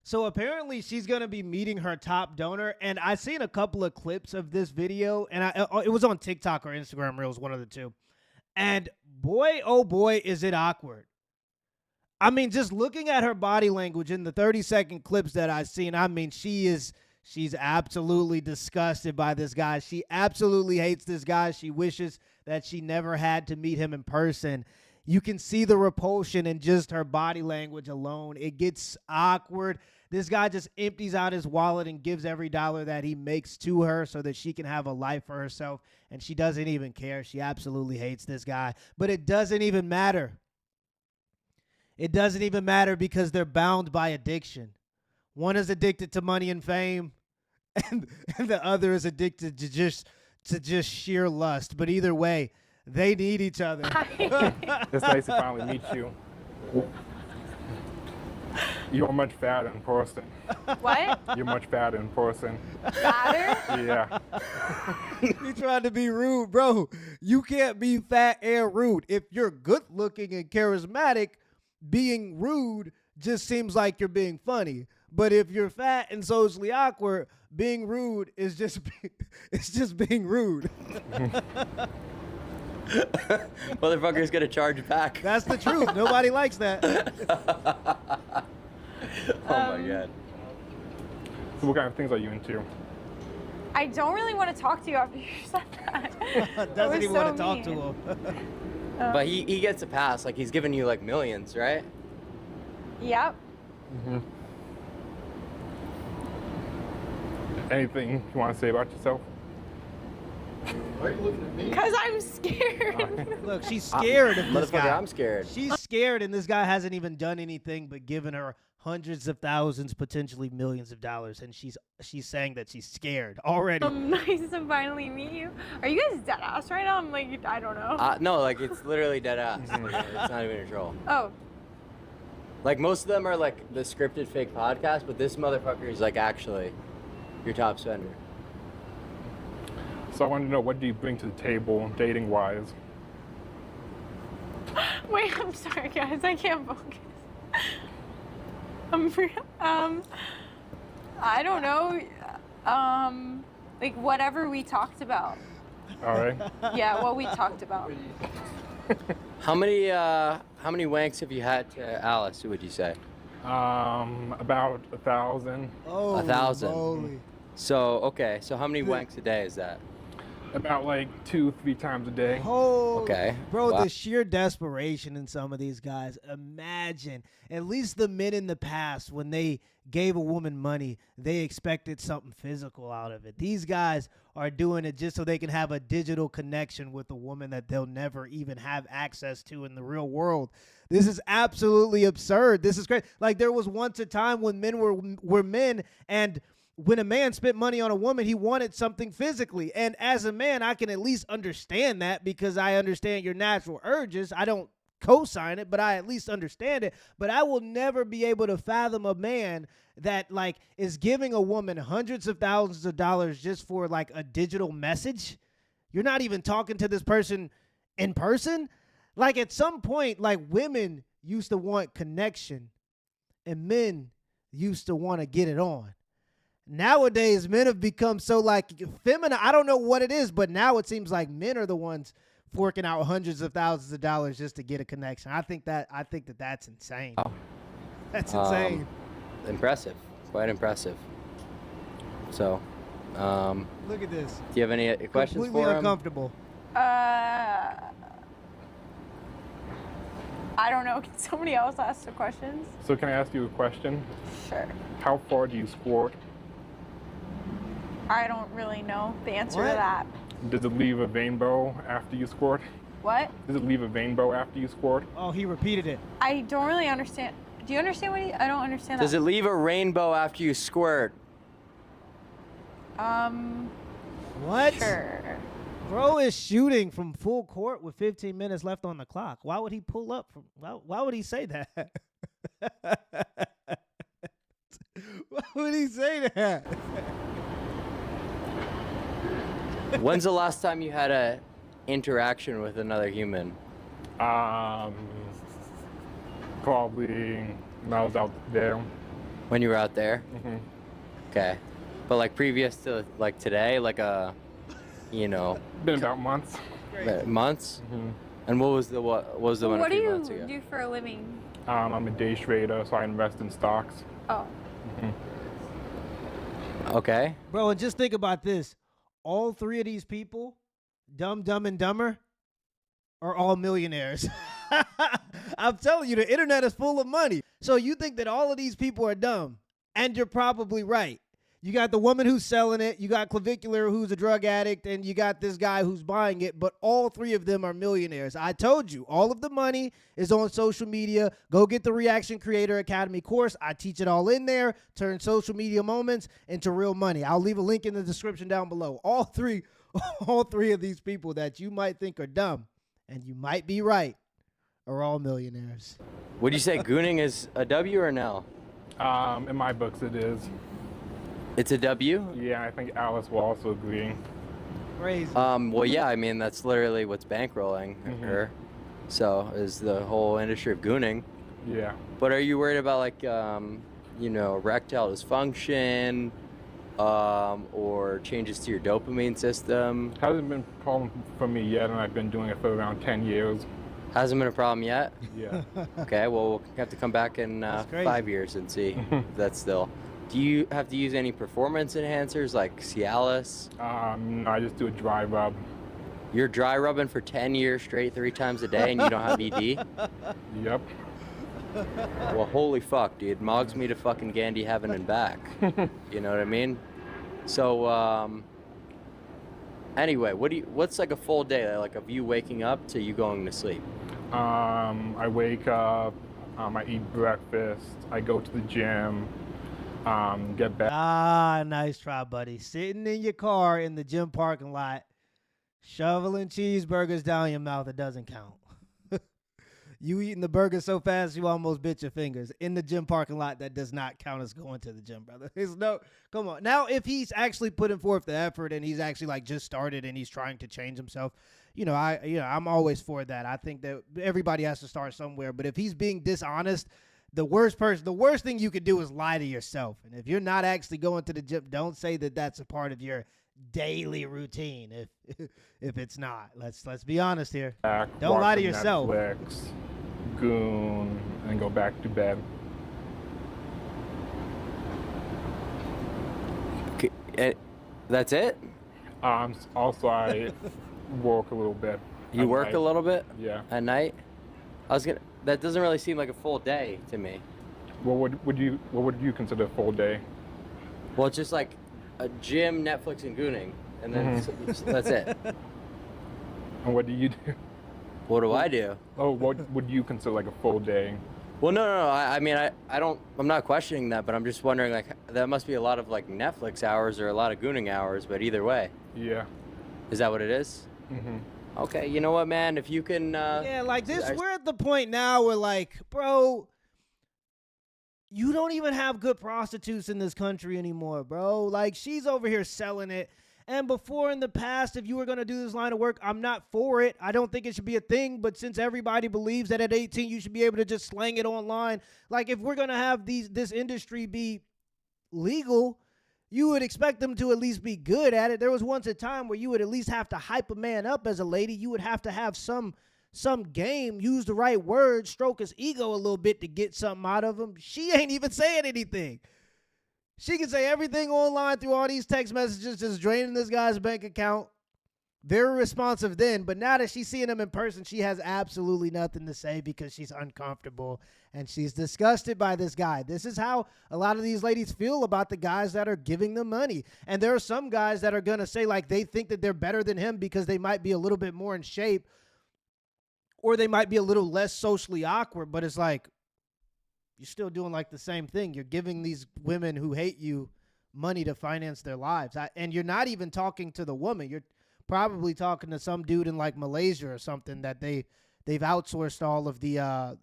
So apparently she's going to be meeting her top donor. And I seen a couple of clips of this video, and it was on TikTok or Instagram Reels, one of the two. And boy, oh boy, is it awkward. I mean, just looking at her body language in the 30-second clips that I've seen, I mean, she's absolutely disgusted by this guy. She absolutely hates this guy. She wishes that she never had to meet him in person. You can see the repulsion in just her body language alone. It gets awkward. This guy just empties out his wallet and gives every dollar that he makes to her so that she can have a life for herself, and she doesn't even care. She absolutely hates this guy, but it doesn't even matter. It doesn't even matter because they're bound by addiction. One is addicted to money and fame, and the other is addicted to just sheer lust. But either way, they need each other. It's nice to finally meet you. You're much fatter in person. What? You're much fatter in person. Fatter? Yeah. You trying to be rude, bro. You can't be fat and rude. If you're good looking and charismatic, being rude just seems like you're being funny. But if you're fat and socially awkward, being rude is just it's just being rude. Motherfucker's gonna charge you back. That's the truth. Nobody likes that. Oh my god. So what kind of things are you into? I don't really want to talk to you after you said that. Doesn't even want to talk to mean. him. But he gets a pass. Like, he's giving you like millions, right? Yep. Mm-hmm. Anything you want to say about yourself? Why are you looking at me? Because I'm scared. Look, she's scared of this Motherfucker, guy. I'm scared. She's scared, and this guy hasn't even done anything but given her hundreds of thousands, potentially millions of dollars, and she's saying that she's scared already. Nice to finally meet you. Are you guys dead ass right now? I'm like, I don't know. No, like, it's literally dead ass. It's not even a troll. Oh. Like, most of them are like the scripted fake podcast, but this motherfucker is like actually your top spender. So I wanted to know, what do you bring to the table dating-wise? Wait, I'm sorry, guys. I can't focus. I don't know. Like whatever we talked about. All right. Yeah, what we talked about. How many wanks have you had to Alice, would you say? About 1,000. Oh, 1,000. moly. So, okay, so how many wanks a day is that? About like 2-3 times a day. Oh, Okay. Bro, Wow. the sheer desperation in some of these guys. Imagine, at least the men in the past, when they gave a woman money, they expected something physical out of it. These guys are doing it just so they can have a digital connection with a woman that they'll never even have access to in the real world. This is absolutely absurd. This is crazy. Like, there was once a time when men were men, and when a man spent money on a woman, he wanted something physically. And as a man, I can at least understand that because I understand your natural urges. I don't co-sign it, but I at least understand it. But I will never be able to fathom a man that like is giving a woman hundreds of thousands of dollars just for like a digital message. You're not even talking to this person in person. Like, at some point, like, women used to want connection and men used to want to get it on. Nowadays, men have become so like feminine. I don't know what it is, but now it seems like men are the ones forking out hundreds of thousands of dollars just to get a connection. I think that's insane. Wow. That's insane. Impressive. Quite impressive. So, Look at this. do you have any questions Completely for him? uncomfortable. I don't know. Can somebody else ask the questions? So can I ask you a question? Sure. How far do you squirt? I don't really know the answer What? to that. Does it leave a rainbow after you squirt? What? Does it leave a rainbow after you squirt? Oh, he repeated it. I don't really understand. Do you understand what I don't understand Does that. it leave a rainbow after you squirt? What? Sure. Bro is shooting from full court with 15 minutes left on the clock. Why would he pull up from? Why would he say that? Why would he say that? When's the last time you had a interaction with another human? Probably when I was out there. When you were out there? Mm-hmm. Okay. But like previous to like today, like you know, Been about months. months? Mm-hmm. And what was the one What a do few months you ago? do for a living? I'm a day trader, so I invest in stocks. Oh. Okay. Bro, and just think about this. All three of these people, Dumb and Dumber, are all millionaires. I'm telling you, the internet is full of money. So you think that all of these people are dumb, and you're probably right. You got the woman who's selling it, you got Clavicular who's a drug addict, and you got this guy who's buying it, but all three of them are millionaires. I told you, all of the money is on social media. Go get the Reaction Creator Academy course. I teach it all in there. Turn social media moments into real money. I'll leave a link in the description down below. All three of these people that you might think are dumb, and you might be right, are all millionaires. Would you say gooning is a W or an L? In my books, it is. It's a W? Yeah, I think Alice will also agree. Crazy. Well, yeah, I mean, that's literally what's bankrolling her. So, is the whole industry of gooning. Yeah. But are you worried about, like, you know, erectile dysfunction or changes to your dopamine system? Hasn't been a problem for me yet, and I've been doing it for around 10 years. Hasn't been a problem yet? Yeah. Okay, well, we'll have to come back in crazy. 5 years and see if that's still. Do you have to use any performance enhancers like Cialis? No, I just do a dry rub. You're dry rubbing for 10 years straight 3 times a day and you don't have ED? Yep. Well, holy fuck, dude. Mogs me to fucking Gandhi heaven and back. You know what I mean? So, anyway, what's like a full day, like of you waking up to you going to sleep? I wake up, I eat breakfast, I go to the gym, get back. Ah, nice try, buddy. Sitting in your car in the gym parking lot, shoveling cheeseburgers down your mouth, it doesn't count. You eating the burger so fast you almost bit your fingers. In the gym parking lot, that does not count as going to the gym, brother. There's no, come on. Now, if he's actually putting forth the effort and he's actually like just started and he's trying to change himself, I'm always for that. I think that everybody has to start somewhere. But if he's being dishonest, the worst thing you could do is lie to yourself. And if you're not actually going to the gym, don't say that that's a part of your daily routine. If it's not, let's be honest here. Don't lie to yourself. Netflix, goon, and go back to bed. That's it? Also, I work a little bit. You work night. a little bit Yeah. at night? That doesn't really seem like a full day to me. What would you consider a full day? Well, it's just like a gym, Netflix, and gooning, and then that's it. And what do you do? What do I do? Oh, what would you consider like a full day? Well, no. I mean, I'm not questioning that, but I'm just wondering, like, that must be a lot of like Netflix hours or a lot of gooning hours. But either way, Yeah. is that what it is? Mm-hmm. Okay, you know what, man? If you can, Yeah, like this, we're at the point now where, like, bro, you don't even have good prostitutes in this country anymore, bro. Like, she's over here selling it. And before in the past, if you were going to do this line of work, I'm not for it. I don't think it should be a thing. But since everybody believes that at 18, you should be able to just slang it online. Like, if we're going to have this industry be legal, you would expect them to at least be good at it. There was once a time where you would at least have to hype a man up as a lady. You would have to have some game, use the right words, stroke his ego a little bit to get something out of him. She ain't even saying anything. She can say everything online through all these text messages, just draining this guy's bank account. Very responsive then, but now that she's seeing him in person, she has absolutely nothing to say because she's uncomfortable and she's disgusted by this guy. This is how a lot of these ladies feel about the guys that are giving them money. And there are some guys that are going to say like they think that they're better than him because they might be a little bit more in shape or they might be a little less socially awkward, but it's like you're still doing like the same thing. You're giving these women who hate you money to finance their lives. And you're not even talking to the woman. You're probably talking to some dude in like Malaysia or something that they've outsourced all of the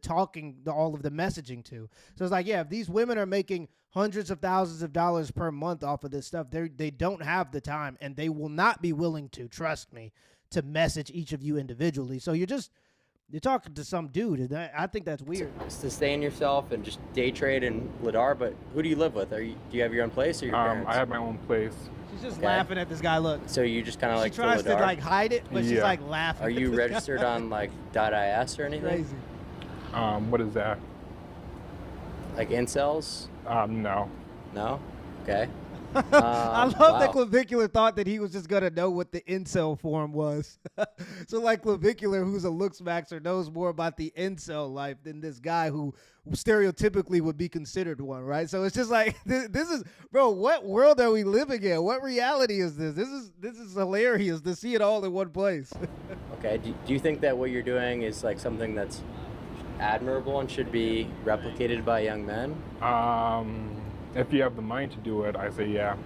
talking, all of the messaging to. So it's like, yeah, if these women are making hundreds of thousands of dollars per month off of this stuff, they don't have the time and they will not be willing to, trust me, to message each of you individually. So you're just You're talking to some dude, and I think that's weird. Sustain yourself and just day trade in Ladar, but who do you live with? Do you have your own place or your parents? I have my own place. She's just Okay. laughing at this guy. Look, So you just kind of like she tries to Ladar? like hide it, but she's Yeah. like laughing. Are at you this registered guy. on like .is or anything? Crazy. What is that? Like incels? No. No? Okay. I love wow. that Clavicular thought that he was just gonna know what the incel form was. So like Clavicular, who's a looks maxer, knows more about the incel life than this guy who stereotypically would be considered one, right? So it's just like this is, bro, what world are we living in? What reality is this? This is hilarious to see it all in one place. Okay. Do you think that what you're doing is like something that's admirable and should be replicated by young men? If you have the money to do it, I say yeah.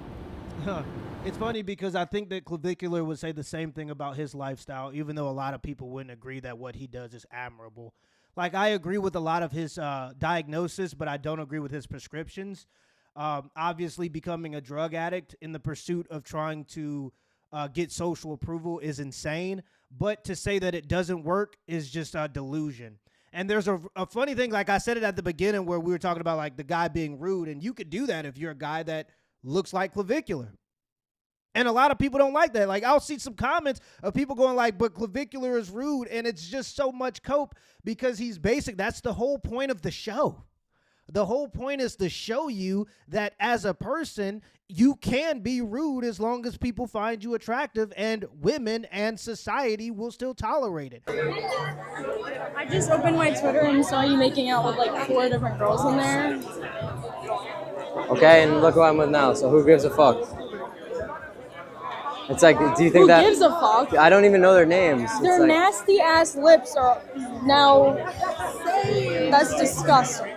It's funny because I think that Clavicular would say the same thing about his lifestyle, even though a lot of people wouldn't agree that what he does is admirable. Like, I agree with a lot of his diagnosis, but I don't agree with his prescriptions. Obviously, becoming a drug addict in the pursuit of trying to get social approval is insane. But to say that it doesn't work is just a delusion. And there's a funny thing, like I said it at the beginning where we were talking about like the guy being rude, and you could do that if you're a guy that looks like Clavicular. And a lot of people don't like that. Like, I'll see some comments of people going like, but Clavicular is rude, and it's just so much cope because he's basic. That's the whole point of the show. The whole point is to show you that as a person, you can be rude as long as people find you attractive, and women and society will still tolerate it. I just opened my Twitter and saw you making out with like 4 different girls in there. Okay, and look who I'm with now. So who gives a fuck? It's like, do you think Who that? gives a fuck? I don't even know their names. It's Their like, nasty ass lips are now. That's disgusting.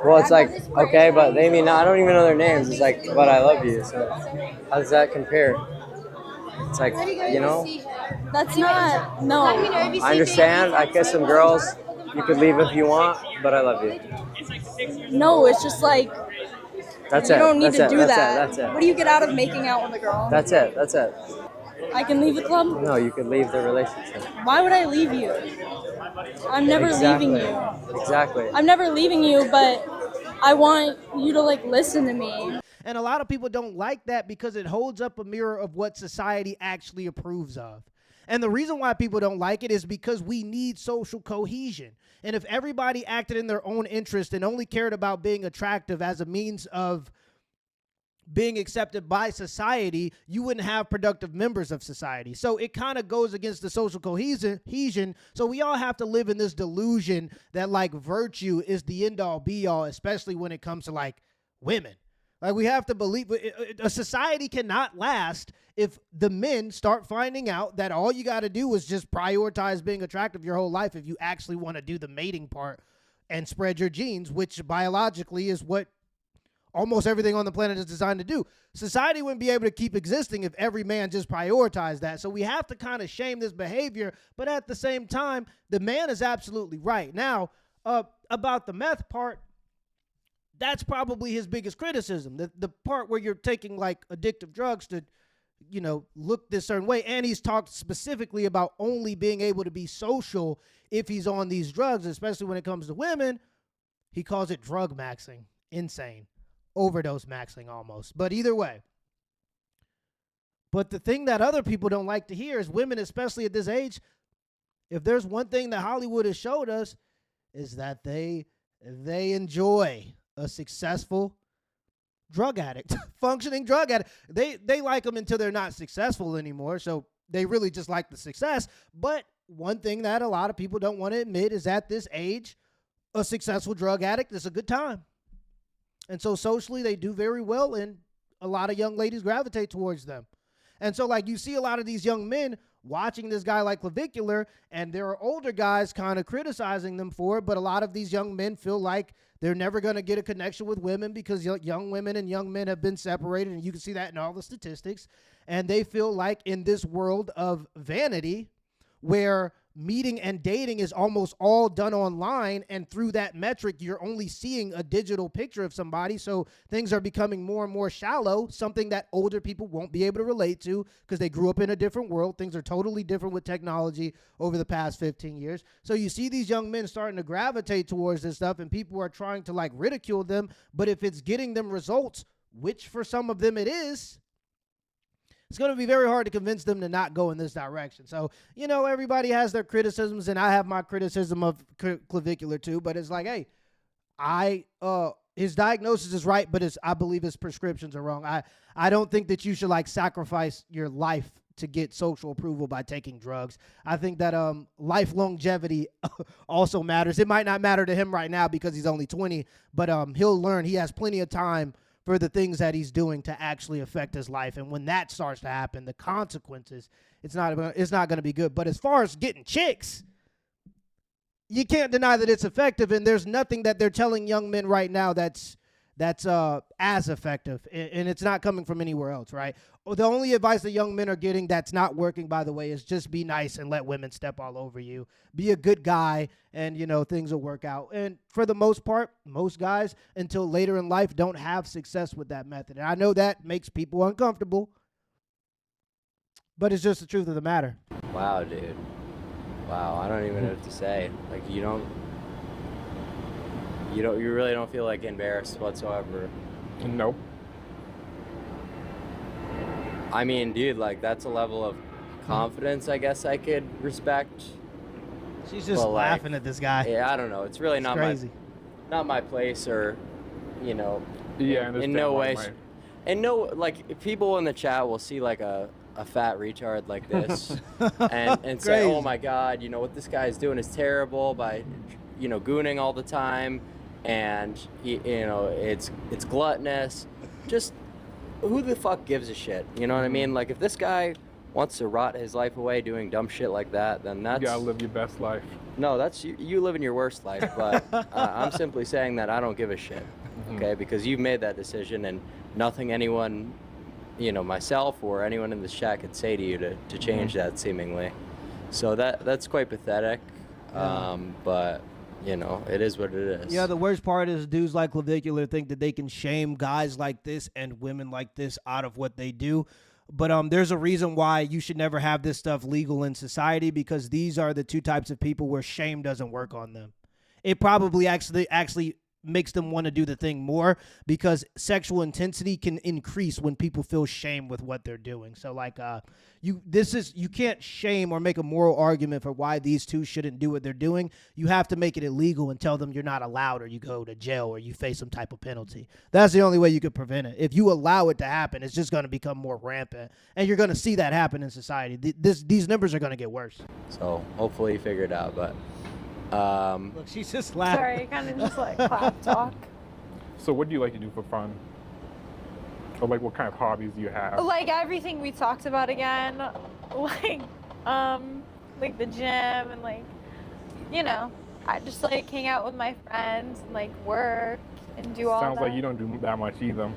well, it's like, okay, but they mean I don't even know their names. It's like, but I love you. So how does that compare? It's like, you know, That's not. No. I understand. I kiss some girls. You could leave if you want, but I love you. No, it's just like That's you it. don't need That's to it. do That's that. it. That's it. What do you get out of making out with a girl? That's it. That's it. I can leave the club? No, you could leave the relationship. Why would I leave you? I'm never leaving you. Exactly. I'm never leaving you, but I want you to like listen to me. And a lot of people don't like that because it holds up a mirror of what society actually approves of. And the reason why people don't like it is because we need social cohesion. And if everybody acted in their own interest and only cared about being attractive as a means of being accepted by society, you wouldn't have productive members of society. So it kind of goes against the social cohesion. So we all have to live in this delusion that like virtue is the end all be all, especially when it comes to like women. Like, we have to believe a society cannot last if the men start finding out that all you got to do is just prioritize being attractive your whole life if you actually want to do the mating part and spread your genes, which biologically is what almost everything on the planet is designed to do. Society wouldn't be able to keep existing if every man just prioritized that. So we have to kind of shame this behavior, but at the same time, the man is absolutely right. Now, about the meth part, that's probably his biggest criticism. The part where you're taking like addictive drugs to, you know, look this certain way. And he's talked specifically about only being able to be social if he's on these drugs, especially when it comes to women. He calls it drug maxing. Insane. Overdose maxing almost. But either way. But the thing that other people don't like to hear is women, especially at this age, if there's one thing that Hollywood has showed us, is that they enjoy a successful drug addict, functioning drug addict. They like them until they're not successful anymore. So they really just like the success. But one thing that a lot of people don't want to admit is at this age, a successful drug addict is a good time. And so socially they do very well, and a lot of young ladies gravitate towards them. And so like you see a lot of these young men watching this guy like Clavicular, and there are older guys kind of criticizing them for it, but a lot of these young men feel like they're never going to get a connection with women because young women and young men have been separated, and you can see that in all the statistics. And they feel like in this world of vanity, where meeting and dating is almost all done online, and through that metric you're only seeing a digital picture of somebody, so things are becoming more and more shallow, something that older people won't be able to relate to because they grew up in a different world. Things are totally different with technology over the past 15 years. So you see these young men starting to gravitate towards this stuff, and people are trying to like ridicule them, but if it's getting them results, which for some of them it is, it's going to be very hard to convince them to not go in this direction. So, you know, everybody has their criticisms, and I have my criticism of clavicular too, but it's like, hey, his diagnosis is right, but I believe his prescriptions are wrong. I don't think that you should like sacrifice your life to get social approval by taking drugs. I think that life longevity also matters. It might not matter to him right now because he's only 20, but he'll learn. He has plenty of time for the things that he's doing to actually affect his life. And when that starts to happen, the consequences, it's not going to be good. But as far as getting chicks, you can't deny that it's effective, and there's nothing that they're telling young men right now that's as effective, and it's not coming from anywhere else, right? The only advice that young men are getting that's not working, by the way, is just be nice and let women step all over you. Be a good guy, and, you know, things will work out. And for the most part, most guys, until later in life, don't have success with that method. And I know that makes people uncomfortable, but it's just the truth of the matter. Wow, dude. Wow, I don't even know what to say. Like, you really don't feel like embarrassed whatsoever. Nope. I mean, dude, like, that's a level of confidence I guess I could respect. She's just laughing at this guy. Yeah, I don't know. It's really not crazy. Not my place, or, you know, Yeah, in no way. And no, like, people in the chat will see like a fat retard like this and say, oh my God, you know, what this guy's doing is terrible by, you know, gooning all the time, and you know, it's gluttonous. Just who the fuck gives a shit? You know what I mean? Like, if this guy wants to rot his life away doing dumb shit like that, then that's... You gotta live your best life. No, that's you living your worst life, but I'm simply saying that I don't give a shit, okay? Because you've made that decision, and nothing anyone, you know, myself or anyone in this chat could say to you to change that, seemingly. So that's quite pathetic, but... You know, it is what it is. Yeah, the worst part is dudes like Clavicular think that they can shame guys like this and women like this out of what they do. But there's a reason why you should never have this stuff legal in society, because these are the two types of people where shame doesn't work on them. It probably actually makes them want to do the thing more, because sexual intensity can increase when people feel shame with what they're doing. So like you can't shame or make a moral argument for why these two shouldn't do what they're doing. You have to make it illegal and tell them you're not allowed, or you go to jail, or you face some type of penalty. That's the only way you could prevent it. If you allow it to happen, it's just going to become more rampant, and you're going to see that happen in society. These numbers are going to get worse. So hopefully you figure it out, but look, she's just laughing. Sorry, kind of just like clap talk. So what do you like to do for fun? Or like, what kind of hobbies do you have? Like everything we talked about again, like the gym, and like, you know, I just like hang out with my friends and like work and do all that. Sounds like you don't do that much either.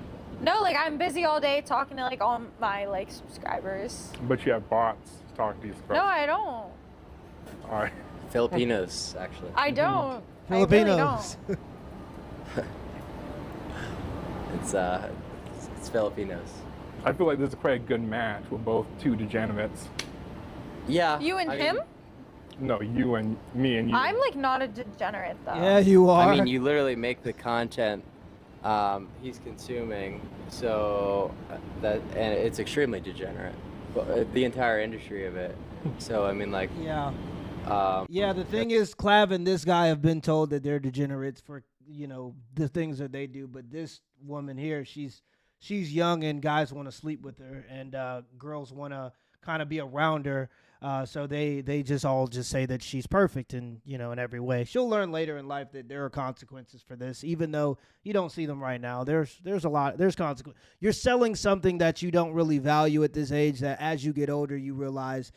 No, like I'm busy all day talking to like all my like subscribers. But you have bots talking to these girls. No, I don't. All right. Filipinos, actually. I don't. Filipinos. I really don't. It's Filipinos. I feel like this is quite a good match with both two degenerates. Yeah. You and him? No, you and me and you. I'm like not a degenerate though. Yeah, you are. I mean, you literally make the content he's consuming, so and it's extremely degenerate. The entire industry of it. So I mean, like. Yeah. The thing is, Clav and this guy have been told that they're degenerates for, you know, the things that they do. But this woman here, she's young, and guys want to sleep with her, and girls want to kind of be around her. So they just all say that she's perfect, and, you know, in every way. She'll learn later in life that there are consequences for this, even though you don't see them right now. There's consequences. You're selling something that you don't really value at this age, that as you get older you realize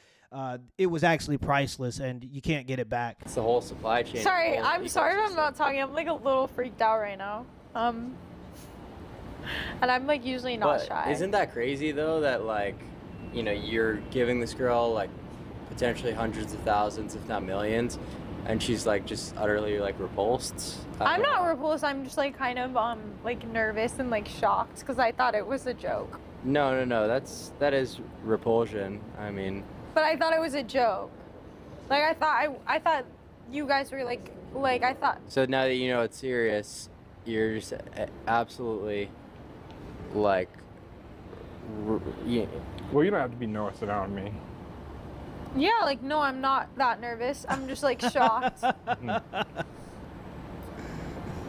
it was actually priceless, and you can't get it back. It's the whole supply chain. Sorry, I'm sorry if I'm not talking. I'm like a little freaked out right now. And I'm like usually not shy. Isn't that crazy though, that like, you know, you're giving this girl like potentially hundreds of thousands, if not millions, and she's like just utterly like repulsed. I'm not repulsed. I'm just like kind of like nervous and like shocked because I thought it was a joke. No. That is repulsion. I mean. But I thought it was a joke. Like I thought you guys were like I thought. So now that you know it's serious, you're just absolutely like. Yeah. Well, you don't have to be nervous around me. Yeah, like no, I'm not that nervous. I'm just like shocked.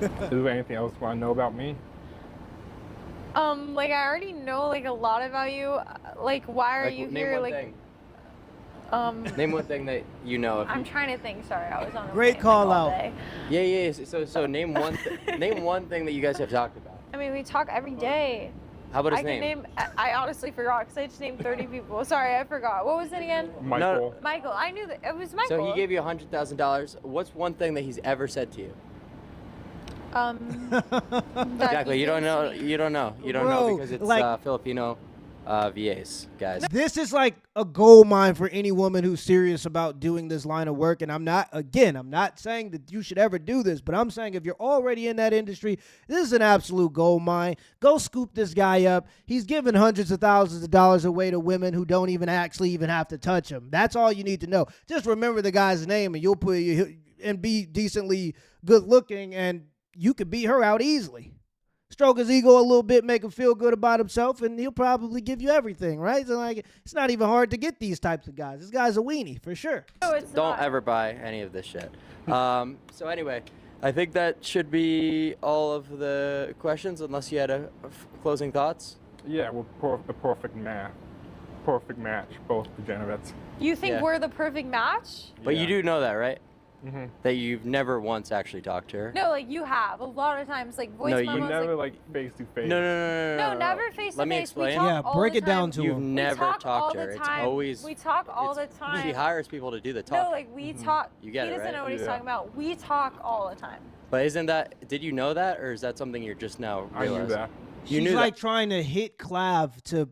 Is there anything else you want to know about me? Like I already know like a lot about you. Like why are Like, you name here? one Like thing. Name one thing that you know. I'm trying to think. Sorry, I was on a Great plane, call like, all out. day. Yeah. So name one name one thing that you guys have talked about. I mean, we talk every day. How about his I name? can name. I honestly forgot because I just named 30 people. Sorry, I forgot. What was it again? Michael. Michael. I knew that it was Michael. So he gave you $100,000. What's one thing that he's ever said to you? That Exactly. he You don't know. thinks You don't know. You don't Bro, know because it's like- Filipino VAs, guys. This is like a gold mine for any woman who's serious about doing this line of work. And I'm not saying that you should ever do this, but I'm saying if you're already in that industry, this is an absolute gold mine. Go scoop this guy up. He's giving hundreds of thousands of dollars away to women who don't even have to touch him. That's all you need to know. Just remember the guy's name and you'll and be decently good looking and you could beat her out easily. Stroke his ego a little bit, make him feel good about himself, and he'll probably give you everything, right? So like, it's not even hard to get these types of guys. This guy's a weenie for sure. No, it's Don't not. ever buy any of this shit. So anyway, I think that should be all of the questions, unless you had closing thoughts. Yeah, we're the perfect match. Perfect match, both degenerates. You think Yeah. we're the perfect match? But you Yeah. do know that, right? Mm-hmm. That you've never once actually talked to her. No, like you have a lot of times, like voice No, you You memos. never like, face to face. No. no, never face to Let me face. explain. We talk Yeah, all break the it down time. to You've him. never we talk talked all to her. the It's time. always. We talk all the it's- time. She hires people to do the talk. No, like we talk. You get he it, doesn't right? know what he's Yeah. talking about. We talk all the time. But isn't that? Did you know that, or is that something you're just now I knew realizing? that. You She's knew like that. trying to hit Clav to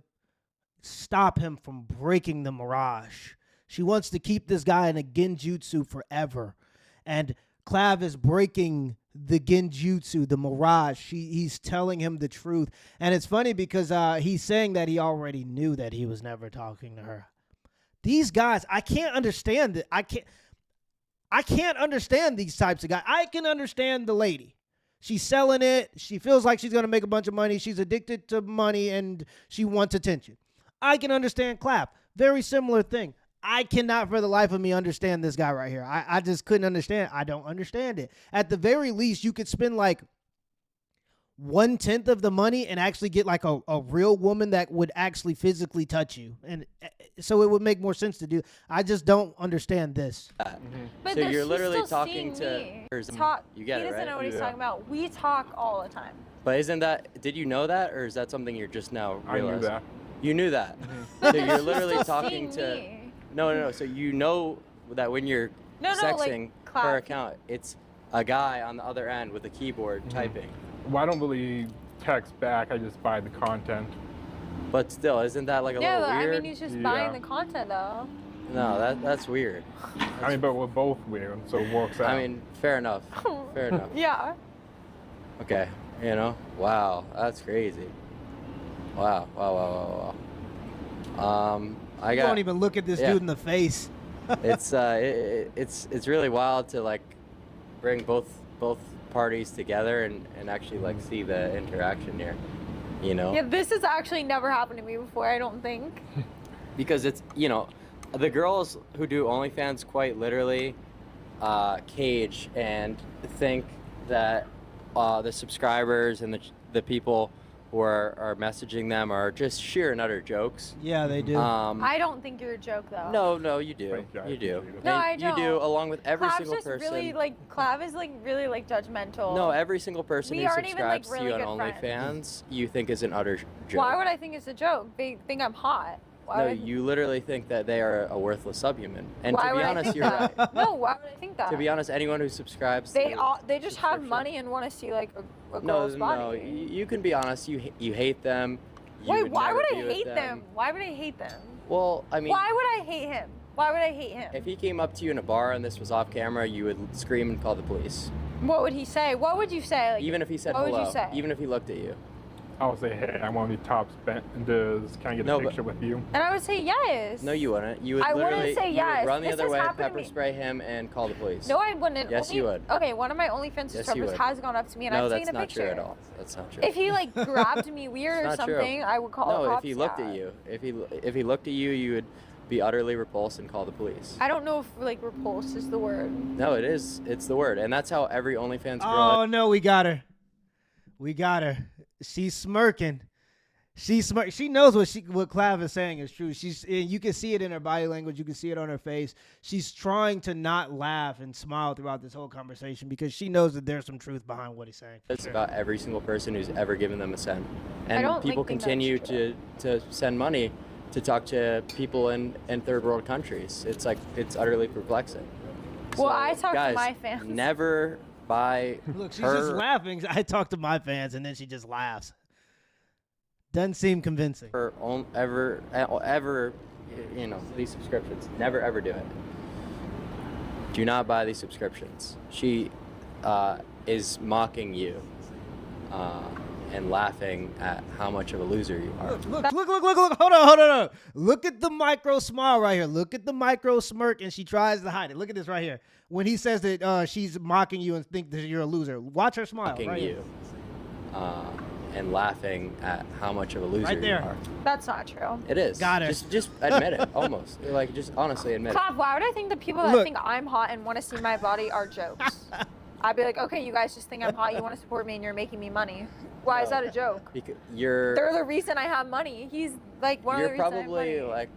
stop him from breaking the mirage. She wants to keep this guy in a genjutsu forever. And Clav is breaking the genjutsu, the mirage. He's telling him the truth. And it's funny because he's saying that he already knew that he was never talking to her. These guys, I can't understand it. I can't understand these types of guys. I can understand the lady. She's selling it. She feels like she's going to make a bunch of money. She's addicted to money and she wants attention. I can understand Clap. Very similar thing. I cannot for the life of me understand this guy right here. I just couldn't understand. I don't understand it. At the very least, you could spend like 1/10 of the money and actually get like a real woman that would actually physically touch you. And so it would make more sense to do. I just don't understand this. But So there's- you're he's literally still talking seeing to me. her. You get he it, doesn't right? know what he's Yeah. talking about. We talk all the time. But isn't that? Did you know that, or is that something you're just now I realizing? knew that. You knew that. But So then you're she's literally still talking seeing to. me. No. So you know that when you're No, sexing like, her Clap. account, it's a guy on the other end with a keyboard typing. Well, I don't really text back. I just buy the content. But still, isn't that like a Yeah, little but weird? I mean, he's just Yeah. buying the content though. No, that's weird. I mean, but we're both weird, so it works out. I mean, fair enough. Fair enough. Yeah. Okay, wow, that's crazy. Wow. I You got. don't even look at this yeah. dude in the face. It's really wild to like bring both parties together and actually like see the interaction here, Yeah, this has actually never happened to me before, I don't think. because it's the girls who do OnlyFans quite literally cage and think that the subscribers and the people who are messaging them are just sheer and utter jokes. Yeah, they do. I don't think you're a joke though. No, you do. Thank you, I You do. appreciate it. No, And I You do, don't. along with every Clav's single just person. really Clav is really judgmental. No, every single person We who aren't even, like, subscribes really to you on good friends. OnlyFans, you think is an utter joke. Why would I think it's a joke? They think I'm hot. Why No, would I think- you literally think that they are a worthless subhuman. And why to would be I honest, think you're that? right. No, why would I think that? To be honest, anyone who subscribes they to they just have subscription- money and want to see like a No, girl's body. you can be honest. You hate them. You Wait, why never would I be with hate them? Why would I hate them? Well, I mean, Why would I hate him? Why would I hate him? If he came up to you in a bar and this was off camera, you would scream and call the police. What would he say? What would you say? Like, Even if he said what hello. would you say? Even if he looked at you. I would say, hey, I want to be top spent. Can I get No, a but- picture with you? And I would say yes. No, you wouldn't. You would I wouldn't literally say you yes. would run the This other has way, happened to pepper me. spray him, and call the police. No, I wouldn't. Yes, you would. Okay, one of my OnlyFans Yes, you subscribers would. has gone up to me and No, I've that's taken a not picture. true at all. That's not true. If he like grabbed me weird or It's not true. something, I would call the No, cops. if he looked at you, if he looked at you, you would be utterly repulsed and call the police. I don't know if like repulsed is the word. No, it is. It's the word, and that's how every OnlyFans girl. Oh no, we got her. We got her. She's smirking. She knows what Clav is saying is true. You can see it in her body language. You can see it on her face. She's trying to not laugh and smile throughout this whole conversation because she knows that there's some truth behind what he's saying. It's about every single person who's ever given them a cent, I and don't, people think that's continue true. to send money to talk to people in third world countries. It's utterly perplexing. Well, So, I talk to guys, my fans. Never buy Look, she's her. just laughing. I talk to my fans and then she just laughs. Doesn't seem convincing. Her own ever, these subscriptions. Never ever do it. Do not buy these subscriptions. She is mocking you and laughing at how much of a loser you are. Look. Hold on. Look at the micro smile right here. Look at the micro smirk, and she tries to hide it. Look at this right here. When he says that she's mocking you and think that you're a loser. Watch her smile. Mocking Right you here. and laughing at how much of a loser Right there. you are. That's not true. It is. Got her. Just admit it. Almost. Like, just honestly admit it. Clav, why would I think the people that Look. think I'm hot and want to see my body are jokes? I'd be like, okay, you guys just think I'm hot, you want to support me, and you're making me money. Why is that a joke? Because They're the reason I have money. He's like one of the you're reasons I have probably money.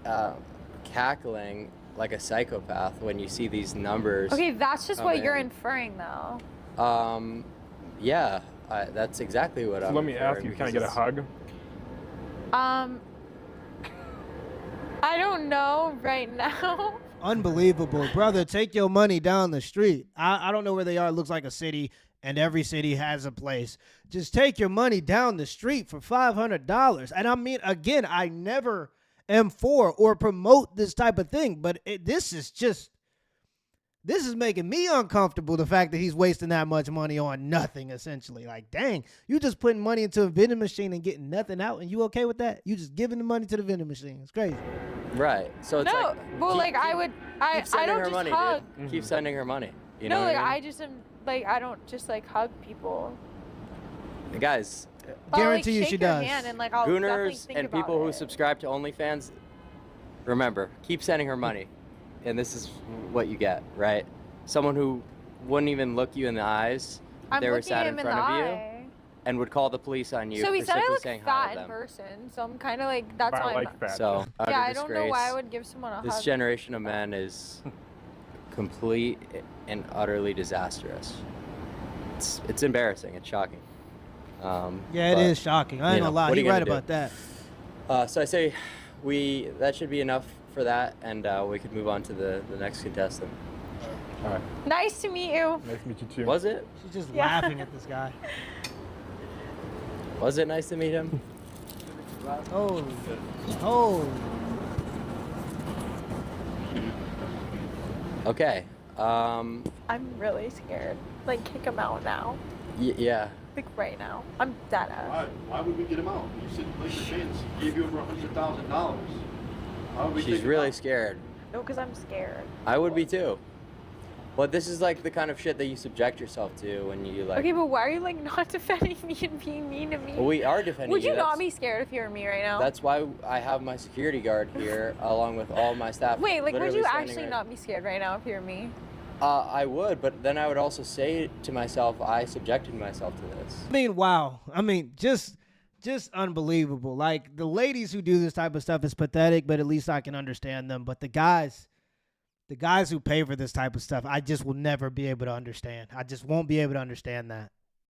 like cackling like a psychopath when you see these numbers. Okay, that's just what come you're in. inferring, though. Yeah, that's exactly what So I'm let me ask inferring you, can I because get a hug? I don't know right now. Unbelievable. Brother, take your money down the street. I don't know where they are. It looks like a city, and every city has a place. Just take your money down the street for $500. And I mean, again, I never am for or promote this type of thing, but this is making me uncomfortable, the fact that he's wasting that much money on nothing, essentially. Like, dang, you just putting money into a vending machine and getting nothing out, and you okay with that? You just giving the money to the vending machine. It's crazy. Right. So it's No, like well, keep- like I keep- would, keep I sending don't her just money, hug. dude. Keep sending her money. You No, know like what I I mean? just am, like I don't just like hug people. Guys, I'll, Guarantee you like, she shake your does. hand and like I'll definitely Gooners think and about people who it. subscribe to OnlyFans, remember, keep sending her money. And this is what you get, right? Someone who wouldn't even look you in the eyes if I'm they were looking sat him in in front the of you eye. and would call the police on you So he for said I simply look saying hi fat to in them. person, so I'm kind of like that's But why I I'm like fat. So, utter yeah, I don't know why I disgrace. would give someone a This hug. generation of men is complete and utterly disastrous. It's embarrassing. It's shocking. Yeah, it is shocking. I ain't you know, gonna lie. what are You're you right gonna about that. So I say that should be enough for that, and we could move on to the next contestant. All right. Nice to meet you. Nice to meet you too. Was it? She's just Yeah. laughing at this guy. Was it nice to meet him? Oh. Okay. I'm really scared. Like kick him out now. Yeah. Like right now. I'm dead ass. Why would we get him out? You said take a chance. He gave you over $100,000. Why would we She's take him really out? scared. No, because I'm scared. I would be too. But this is like the kind of shit that you subject yourself to when you like. Okay, but why are you like not defending me and being mean to me? We are defending Would you That's- not be scared if you were me right now? That's why I have my security guard here, along with all my staff. Wait, like would literally you standing actually right- not be scared right now if you were me? I would, but then I would also say to myself, I subjected myself to this. I mean, wow. I mean, just unbelievable. Like, the ladies who do this type of stuff is pathetic, but at least I can understand them. But the guys who pay for this type of stuff, I just will never be able to understand. I just won't be able to understand that.